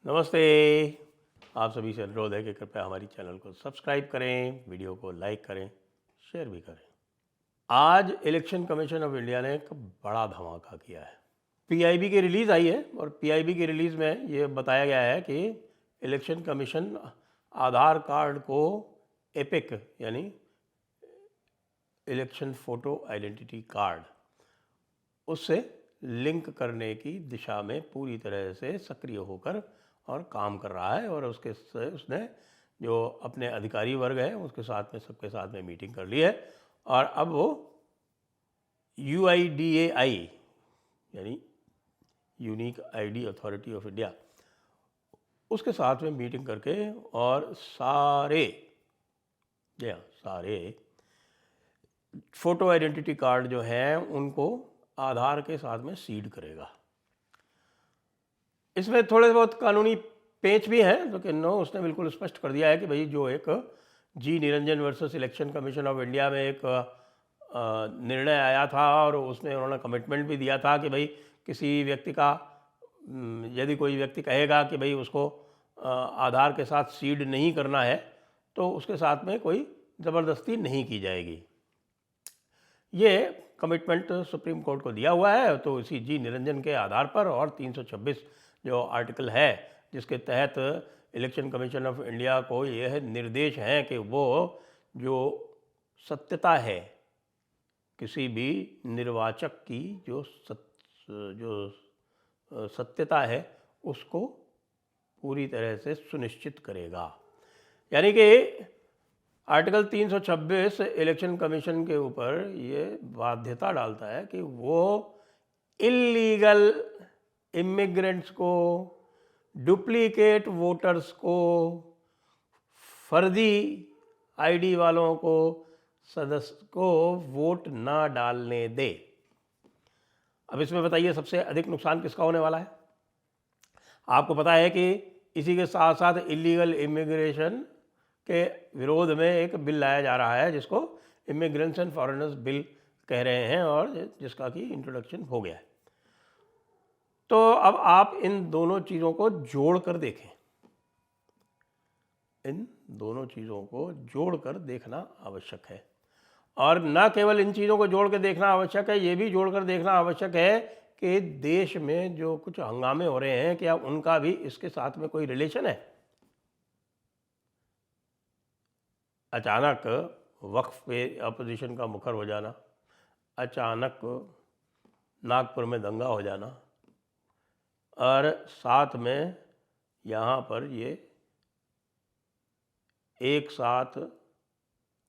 नमस्ते। आप सभी से अनुरोध है कि कृपया हमारी चैनल को सब्सक्राइब करें, वीडियो को लाइक करें, शेयर भी करें। आज इलेक्शन कमीशन ऑफ इंडिया ने एक बड़ा धमाका किया है। पीआईबी की रिलीज़ आई है और पीआईबी की रिलीज़ में ये बताया गया है कि इलेक्शन कमीशन आधार कार्ड को एपिक यानी इलेक्शन फ़ोटो आइडेंटिटी कार्ड उससे लिंक करने की दिशा में पूरी तरह से सक्रिय होकर और काम कर रहा है। और उसने जो अपने अधिकारी वर्ग है उसके साथ में सबके साथ में मीटिंग कर ली है और अब वो UIDAI यानी unique ID authority of India उसके साथ में मीटिंग करके और सारे फ़ोटो आइडेंटिटी कार्ड जो हैं उनको आधार के साथ में सीड करेगा। इसमें थोड़े बहुत कानूनी पेच भी हैं, लेकिन उसने बिल्कुल स्पष्ट कर दिया है कि भाई जो एक G Niranjan versus Election Commission of India में एक निर्णय आया था और उसमें उन्होंने कमिटमेंट भी दिया था कि भाई किसी व्यक्ति का यदि कोई व्यक्ति कहेगा कि भाई उसको आधार के साथ सीड नहीं करना है तो उसके साथ में कोई ज़बरदस्ती नहीं की जाएगी। ये कमिटमेंट सुप्रीम कोर्ट को दिया हुआ है, तो इसी जी निरंजन के आधार पर और 326 जो आर्टिकल है जिसके तहत इलेक्शन कमीशन ऑफ इंडिया को यह निर्देश है कि वो जो सत्यता है किसी भी निर्वाचक की जो सत्यता है उसको पूरी तरह से सुनिश्चित करेगा। यानी कि आर्टिकल 326 इलेक्शन कमीशन के ऊपर ये बाध्यता डालता है कि वो इल्लीगल इमिग्रेंट्स को, डुप्लीकेट वोटर्स को, फर्जी आईडी वालों को, सदस्य को वोट ना डालने दे। अब इसमें बताइए सबसे अधिक नुकसान किसका होने वाला है? आपको पता है कि इसी के साथ साथ इल्लीगल इमिग्रेशन के विरोध में एक बिल लाया जा रहा है जिसको इमिग्रेंट्स एंड फॉरेनर्स बिल कह रहे हैं और जिसका कि इंट्रोडक्शन हो गया है। तो अब आप इन दोनों चीज़ों को जोड़कर देखें, इन दोनों चीज़ों को जोड़कर देखना आवश्यक है। और न केवल इन चीज़ों को जोड़ कर देखना आवश्यक है, ये भी जोड़कर देखना आवश्यक है कि देश में जो कुछ हंगामे हो रहे हैं क्या उनका भी इसके साथ में कोई रिलेशन है। अचानक वक्फ पे अपोजिशन का मुखर हो जाना, अचानक नागपुर में दंगा हो जाना और साथ में यहाँ पर ये एक साथ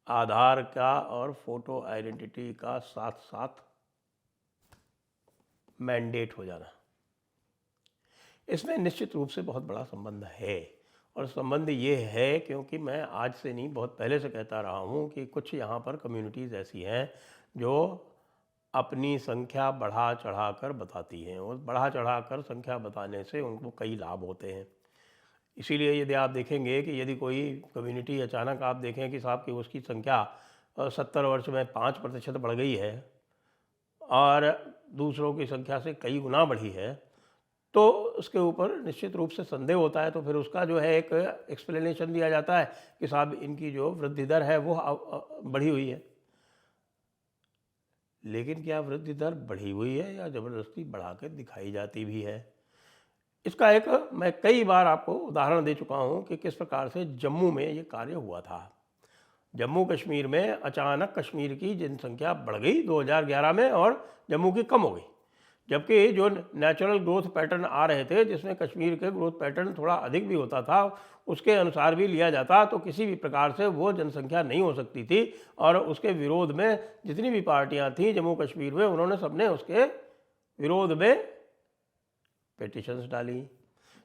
आधार का और फोटो आइडेंटिटी का साथ साथ मैंडेट हो जाना, इसमें निश्चित रूप से बहुत बड़ा संबंध है। और संबंध ये है क्योंकि मैं आज से नहीं बहुत पहले से कहता रहा हूँ कि कुछ यहाँ पर कम्युनिटीज़ ऐसी हैं जो अपनी संख्या बढ़ा चढ़ा कर बताती हैं और बढ़ा चढ़ा कर संख्या बताने से उनको कई लाभ होते हैं। इसीलिए यदि आप देखेंगे कि यदि कोई कम्युनिटी अचानक आप देखें कि साहब की उसकी संख्या 70 वर्ष में 5% बढ़ गई है और दूसरों की संख्या से कई गुना बढ़ी है, तो उसके ऊपर निश्चित रूप से संदेह होता है। तो फिर उसका जो है एक एक्सप्लेनेशन दिया जाता है कि साहब इनकी जो वृद्धि दर है वो बढ़ी हुई है। लेकिन क्या वृद्धि दर बढ़ी हुई है या ज़बरदस्ती बढ़ा कर दिखाई जाती भी है? इसका एक मैं कई बार आपको उदाहरण दे चुका हूँ कि किस प्रकार से जम्मू में ये कार्य हुआ था। जम्मू कश्मीर में अचानक कश्मीर की जनसंख्या बढ़ गई 2011 में और जम्मू की कम हो गई, जबकि जो नेचुरल ग्रोथ पैटर्न आ रहे थे जिसमें कश्मीर के ग्रोथ पैटर्न थोड़ा अधिक भी होता था, उसके अनुसार भी लिया जाता तो किसी भी प्रकार से वो जनसंख्या नहीं हो सकती थी। और उसके विरोध में जितनी भी पार्टियां थीं जम्मू कश्मीर में, उन्होंने सबने उसके विरोध में पिटिशन्स डाली।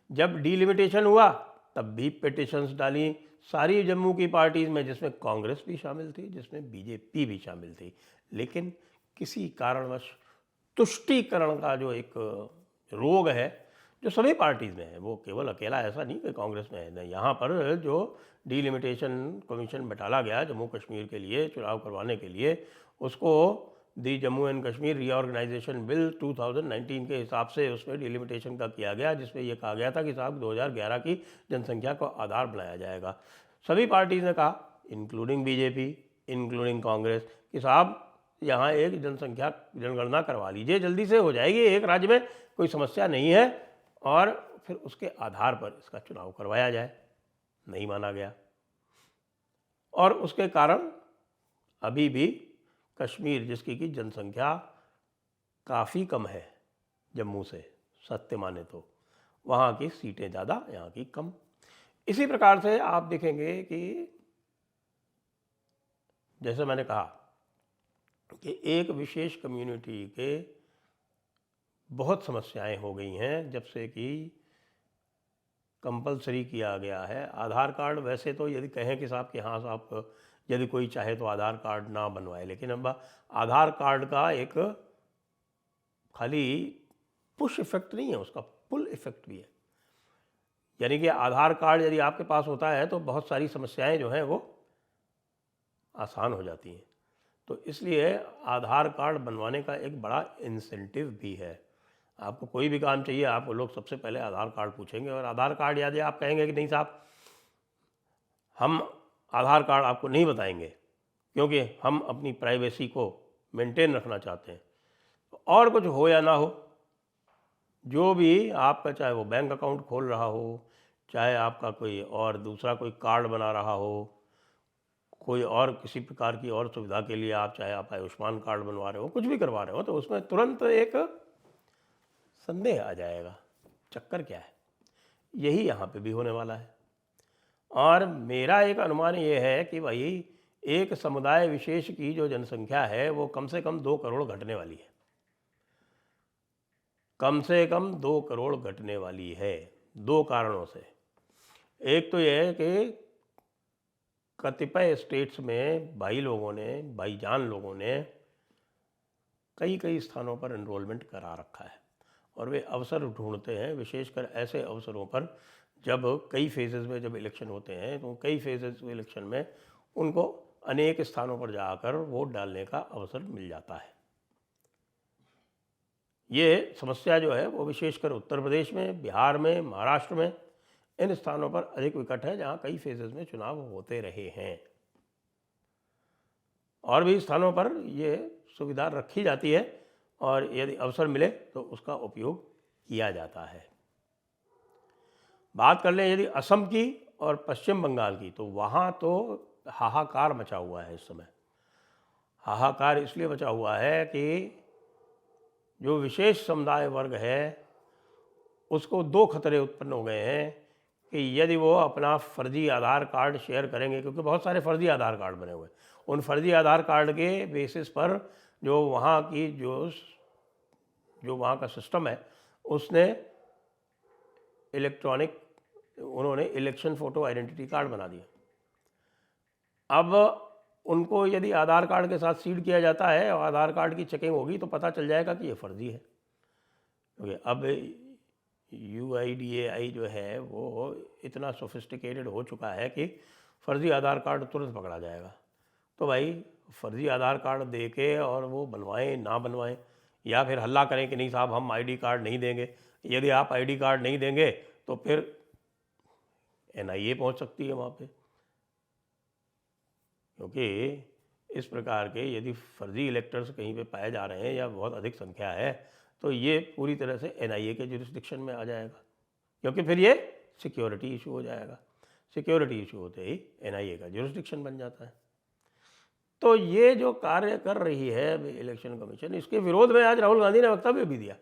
जब डिलिमिटेशन हुआ तब भी पिटिशन्स डाली सारी जम्मू की पार्टीज़ में, जिसमें कांग्रेस भी शामिल थी, जिसमें बीजेपी भी शामिल थी। लेकिन किसी कारणवश तुष्टीकरण का जो एक रोग है जो सभी पार्टीज़ में है, वो केवल अकेला ऐसा नहीं कि कांग्रेस में है नहीं। यहाँ पर जो डिलिमिटेशन कमीशन बैठाला गया जम्मू कश्मीर के लिए चुनाव करवाने के लिए, उसको the Jammu and Kashmir reorganisation bill 2019 के हिसाब से उसमें डिलिमिटेशन का किया गया, जिसमें यह कहा गया था कि साहब 2011 की जनसंख्या को आधार बनाया जाएगा। सभी पार्टीज ने कहा, इंक्लूडिंग बीजेपी, इंक्लूडिंग कांग्रेस, कि साहब यहाँ एक जनगणना करवा लीजिए, जल्दी से हो जाएगी, एक राज्य में कोई समस्या नहीं है, और फिर उसके आधार पर इसका चुनाव करवाया जाए। नहीं माना गया, और उसके कारण अभी भी कश्मीर, जिसकी की जनसंख्या काफ़ी कम है जम्मू से, सत्य माने तो वहाँ की सीटें ज़्यादा, यहाँ की कम। इसी प्रकार से आप देखेंगे कि जैसे मैंने कहा कि एक विशेष कम्युनिटी के बहुत समस्याएं हो गई हैं जब से कि कंपलसरी किया गया है आधार कार्ड। वैसे तो यदि कहें कि साहब कि हाँ साहब, यदि कोई चाहे तो आधार कार्ड ना बनवाए, लेकिन अब आधार कार्ड का एक खाली पुश इफेक्ट नहीं है, उसका पुल इफेक्ट भी है। यानी कि आधार कार्ड यदि आपके पास होता है तो बहुत सारी समस्याएं जो हैं वो आसान हो जाती हैं। तो इसलिए आधार कार्ड बनवाने का एक बड़ा इंसेंटिव भी है। आपको कोई भी काम चाहिए, आपको लोग सबसे पहले आधार कार्ड पूछेंगे, और आधार कार्ड यदि आप कहेंगे कि नहीं साहब हम आधार कार्ड आपको नहीं बताएंगे क्योंकि हम अपनी प्राइवेसी को मेंटेन रखना चाहते हैं, तो और कुछ हो या ना हो, जो भी आपका, चाहे वो बैंक अकाउंट खोल रहा हो, चाहे आपका कोई और दूसरा कोई कार्ड बना रहा हो, कोई और किसी प्रकार की और सुविधा के लिए आप, चाहे आप आयुष्मान कार्ड बनवा रहे हो, कुछ भी करवा रहे हो, तो उसमें तुरंत एक संदेह आ जाएगा, चक्कर क्या है। यही यहाँ पे भी होने वाला है। और मेरा एक अनुमान ये है कि भाई एक समुदाय विशेष की जो जनसंख्या है वो कम से कम 2 करोड़ घटने वाली है, कम से कम 2 करोड़ घटने वाली है, 2 कारणों से। एक तो यह है कि कतिपय स्टेट्स में भाईजान लोगों ने कई कई स्थानों पर एनरोलमेंट करा रखा है, और वे अवसर ढूंढते हैं, विशेषकर ऐसे अवसरों पर जब कई फेजेस में जब इलेक्शन होते हैं, तो कई फेजेस इलेक्शन में उनको अनेक स्थानों पर जाकर वोट डालने का अवसर मिल जाता है। ये समस्या जो है वो विशेषकर उत्तर प्रदेश में, बिहार में, महाराष्ट्र में, इन स्थानों पर अधिक विकट है जहाँ कई फेजेस में चुनाव होते रहे हैं। और भी स्थानों पर ये सुविधा रखी जाती है, और यदि अवसर मिले तो उसका उपयोग किया जाता है। बात कर लें यदि असम की और पश्चिम बंगाल की, तो वहाँ तो हाहाकार मचा हुआ है इस समय। हाहाकार इसलिए मचा हुआ है कि जो विशेष समुदाय वर्ग है उसको 2 खतरे उत्पन्न हो गए हैं कि यदि वो अपना फर्जी आधार कार्ड शेयर करेंगे, क्योंकि बहुत सारे फर्जी आधार कार्ड बने हुए हैं, उन फर्जी आधार कार्ड के बेसिस पर जो वहाँ की जो वहाँ का सिस्टम है उसने उन्होंने इलेक्शन फ़ोटो आइडेंटिटी कार्ड बना दिया। अब उनको यदि आधार कार्ड के साथ सीड किया जाता है और आधार कार्ड की चेकिंग होगी तो पता चल जाएगा कि ये फर्जी है, क्योंकि अब UIDAI जो है वो इतना सोफिस्टिकेटेड हो चुका है कि फर्जी आधार कार्ड तुरंत पकड़ा जाएगा। तो भाई फर्जी आधार कार्ड दे के और वो बनवाएं ना बनवाएं, या फिर हल्ला करें कि नहीं साहब हम ID कार्ड नहीं देंगे। यदि आप ID कार्ड नहीं देंगे तो फिर NIA पहुंच सकती है वहाँ पे, क्योंकि इस प्रकार के यदि फर्जी इलेक्टर्स कहीं पे पाए जा रहे हैं या बहुत अधिक संख्या है तो ये पूरी तरह से NIA के जुरिस्डिक्शन में आ जाएगा, क्योंकि फिर ये सिक्योरिटी इशू हो जाएगा। सिक्योरिटी इशू होते ही NIA का जुरिस्डिक्शन बन जाता है। तो ये जो कार्य कर रही है इलेक्शन कमीशन, इसके विरोध में आज राहुल गांधी ने वक्तव्य भी दिया।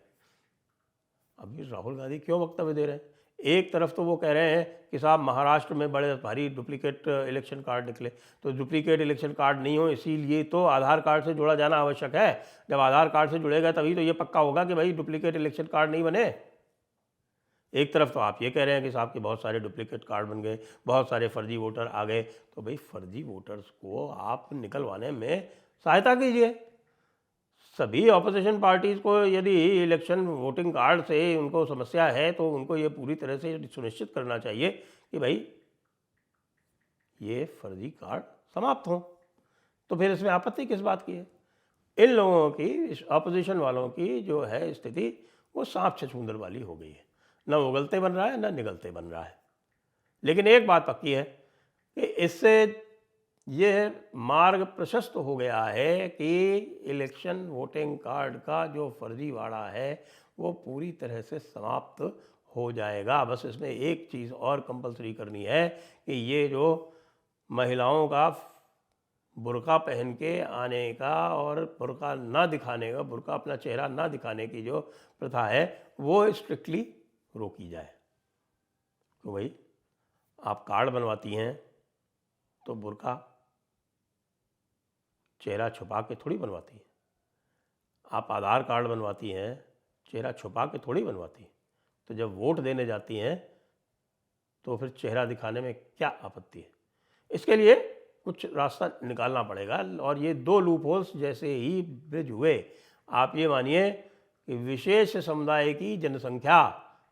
अभी राहुल गांधी क्यों वक्तव्य दे रहे हैं? एक तरफ तो वो कह रहे हैं कि साहब महाराष्ट्र में बड़े भारी डुप्लीकेट इलेक्शन कार्ड निकले, तो डुप्लीकेट इलेक्शन कार्ड नहीं हो इसीलिए तो आधार कार्ड से जोड़ा जाना आवश्यक है। जब आधार कार्ड से जुड़ेगा तभी तो ये पक्का होगा कि भाई डुप्लीकेट इलेक्शन कार्ड नहीं बने। एक तरफ तो आप ये कह रहे हैं कि साहब के बहुत सारे डुप्लीकेट कार्ड बन गए, बहुत सारे फर्जी वोटर आ गए, तो भाई फर्जी वोटर्स को आप निकलवाने में सहायता कीजिए। सभी ऑपोजिशन पार्टीज़ को यदि इलेक्शन वोटिंग कार्ड से उनको समस्या है तो उनको ये पूरी तरह से सुनिश्चित करना चाहिए कि भाई ये फर्जी कार्ड समाप्त हों। तो फिर इसमें आपत्ति किस बात की है? इन लोगों की, इस अपोजिशन वालों की जो है स्थिति वो सांप छछूंदर वाली हो गई है। न उगलते बन रहा है, न निगलते बन रहा है। लेकिन एक बात पक्की है कि इससे ये मार्ग प्रशस्त हो गया है कि इलेक्शन वोटिंग कार्ड का जो फर्जीवाड़ा है वो पूरी तरह से समाप्त हो जाएगा। बस इसमें एक चीज़ और कंपलसरी करनी है कि ये जो महिलाओं का बुर्का पहन के आने का और बुर्का ना दिखाने का, बुर्का अपना चेहरा ना दिखाने की जो प्रथा है वो स्ट्रिक्टली रोकी जाए। तो भाई आप कार्ड बनवाती हैं तो बुर्का चेहरा छुपा के थोड़ी बनवाती हैं। आप आधार कार्ड बनवाती हैं, चेहरा छुपा के थोड़ी बनवाती हैं। तो जब वोट देने जाती हैं तो फिर चेहरा दिखाने में क्या आपत्ति है? इसके लिए कुछ रास्ता निकालना पड़ेगा। और ये दो लूप होल्स जैसे ही ब्रिज हुए, आप ये मानिए कि विशेष समुदाय की जनसंख्या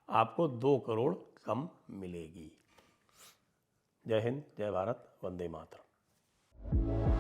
आपको 2 करोड़ कम मिलेगी। जय हिंद, जय भारत, वंदे मातरम।